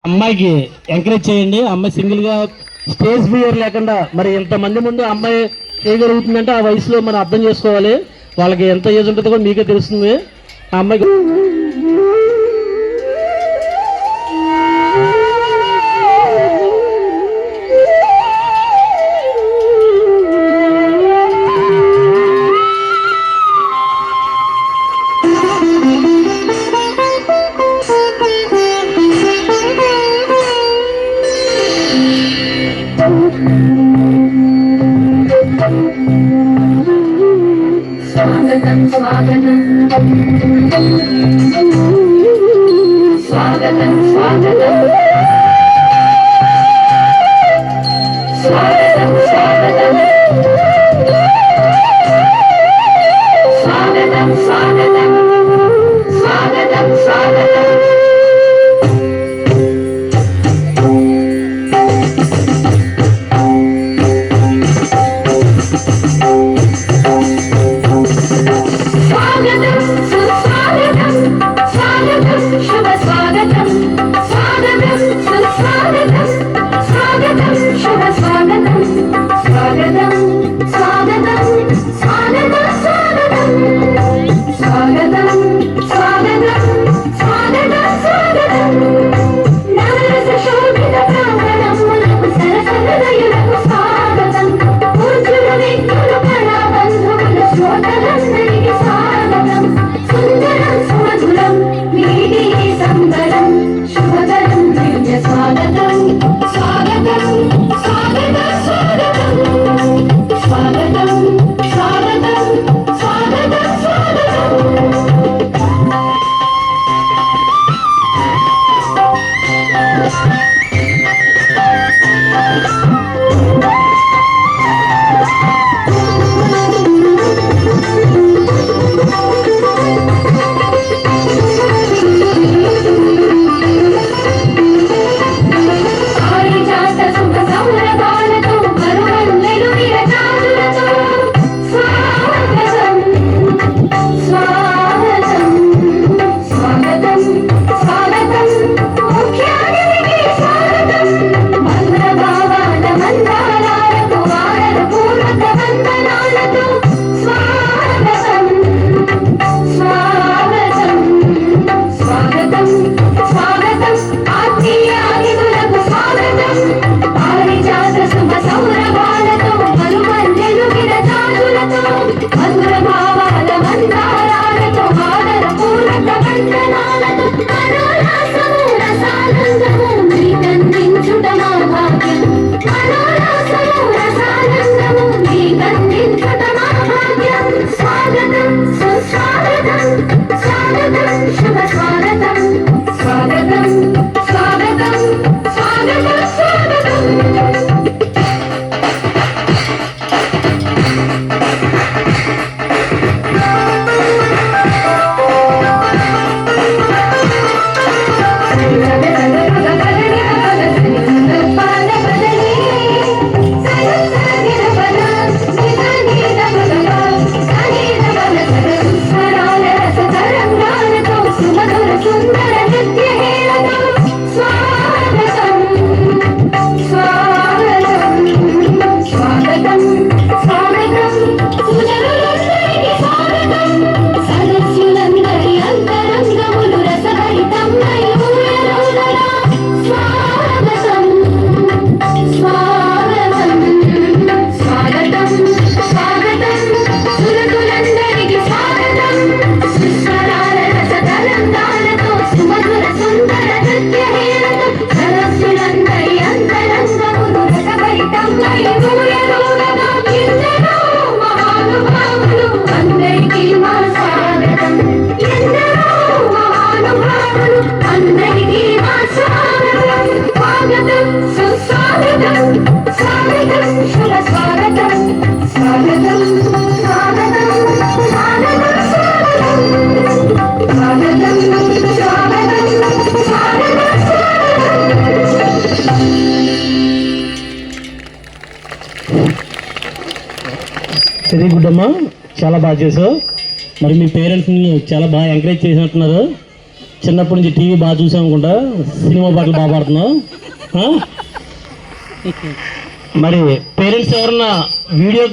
అమ్మాయికి ఎంకరేజ్ చేయండి. అమ్మాయి సింగిల్గా స్టేజ్ ఫియర్ లేకుండా మరి ఎంతమంది ముందు అమ్మాయి చేయగలుగుతుందంటే ఆ వయసులో మనం అర్థం చేసుకోవాలి. వాళ్ళకి ఎంత ఏజ్ ఉంటుందో కూడా మీకే తెలుస్తుంది. ఆ అమ్మాయికి స్వాగతం స్వాగతం స్వాగతం స్వాగతం స్వాగతం స్వాగతం స్వాగతం స్వాగతం స్వాగతం స్వాగతం వెరీ గుడ్ అమ్మా, చాలా బాగా చేసావు. మరి మీ పేరెంట్స్ని చాలా బాగా ఎంకరేజ్ చేసినట్టున్నారు. చిన్నప్పటి నుంచి టీవీ బాగా చూసాం అనుకుంటా, సినిమా పాటలు బాగా పాడుతున్నావు. ఆ? మరి పేరెంట్స్ ఎవరన్నా వీడియో